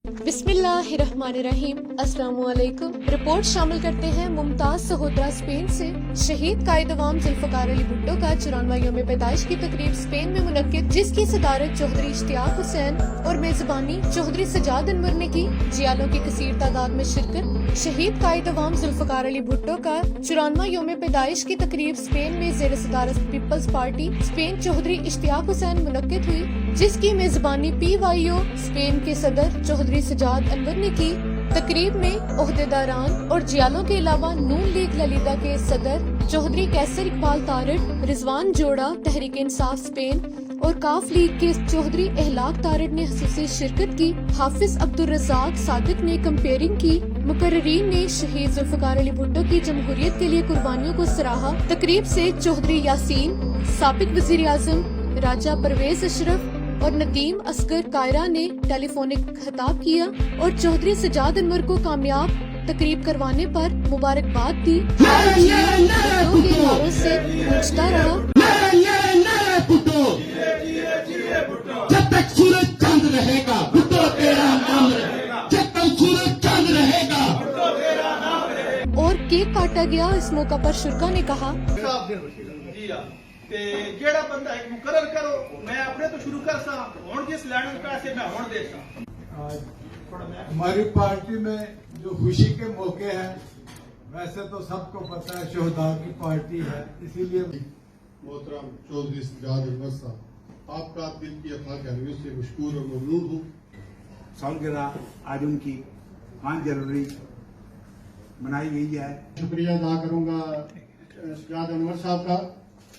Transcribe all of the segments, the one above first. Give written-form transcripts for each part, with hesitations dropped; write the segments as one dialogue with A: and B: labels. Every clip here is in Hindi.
A: बिस्मिल्लाहिर्रहमानिर्रहीम। अस्सलामुअलैकुम। रिपोर्ट शामिल करते हैं मुमताज सहोदरा स्पेन से। शहीद कायद अवाम जुल्फ़िकार अली भुट्टो का 94वां यौम पैदाइश की तकरीब स्पेन में मुनक्किद, जिसकी सदारत चौधरी इश्तियाक हुसैन और मेजबानी चौधरी सजाद अनवर ने की। जियालों की कसीर तादाद में शिरकत। शहीद कायद अवाम जुल्फ़िकार अली भुट्टो का 94वां यौम पैदाइश की तकरीब स्पेन में ज़ेर सदारत people's party Spain Chaudhry Ishtiaq Hussain मुनक्किद हुई, जिसकी मेजबानी PYO स्पेन के सदर चौधरी सजाद अनवर ने की। तकरीब में ओहदेदारान और जियालों के अलावा नून लीग ललीदा के सदर चौधरी कैसर इकबाल तारड़, रिजवान जोड़ा तहरीक इंसाफ स्पेन और काफ लीग के चौधरी एहलाक तारड़ ने खसूसी शिरकत की। हाफिज अब्दुल रज़ाक सादिक ने कंपेयरिंग की। मुकर्रीन ने शहीद जुल्फ़िकार अली भुट्टो की जमहूरियत के लिए कुर्बानियों को सराहा। तकरीब से चौधरी यासीन, साबिक वज़ीर आज़म राजा परवेज अशरफ और नदीम असगर कायरा ने टेलीफोनिक खिताब किया और चौधरी सजाद अनवर को कामयाब तकरीब करवाने पर मुबारकबाद दी। के नारों से गूंजता रहा।
B: जब तक सूरज चांद रहेगा भुट्टो तेरा नाम रहेगा, जब तक सूरज चांद रहेगा
A: और केक काटा गया। इस मौका पर शुरा ने कहा,
C: जेड़ा बंदा एक मुकर्रर करो, मैं अपने तो शुरू कर सा हुण जिस लैंड पैसे मैं हुण दे सा।
D: हमारी पार्टी में जो खुशी के मौके हैं, वैसे तो सबको पता है शोहदा की पार्टी है, इसीलिए
E: मोहतरम चौधरी सजाद अनवर साहब, आपका दिल की अता गहराइयों से मशकूर और ममनून हूँ।
F: सालगिरह आज उनकी 5 जनवरी मनाई गई है।
E: शुक्रिया अदा करूंगा सजाद अनवर साहब का,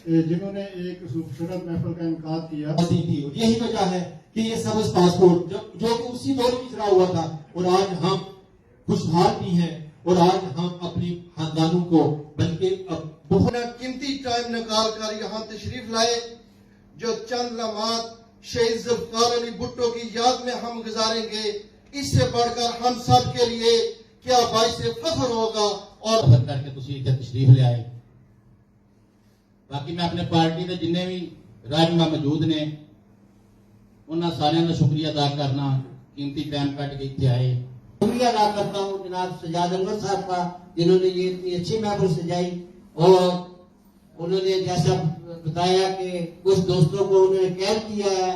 E: जिन्होंने एक खूबसूरत महफिल का इनकार किया।
B: यही वजह है कि ये सबज पासपोर्ट जो कि उसी दौर में चला हुआ था, और आज हम खुशहाल भी हैं और आज हम अपनी खानदानों को बल्कि अब
G: बहुत कीमती टाइम निकाल कर यहाँ तशरीफ लाए, जो चंद लम्हात शहीद जुल्फ़िकार अली भुट्टो की याद में हम गुजारेंगे। इससे बढ़कर हम सब के लिए क्या बाइस फख्र होगा।
B: और करके तुसी इत्थे तशरीफ ले आए। बाकी मैं अपने पार्टी के जिन्ने भी रहनुमा मौजूद ने उन्होंने सारे का शुक्रिया अदा करना, कीमती टाइम कट के इतने आए। शुक्रिया अदा करता हूँ जनाब सजाद अनवर साहब का, जिन्होंने ये इतनी अच्छी महफिल सजाई और उन्होंने जैसा बताया कि कुछ दोस्तों को उन्होंने कैद किया है।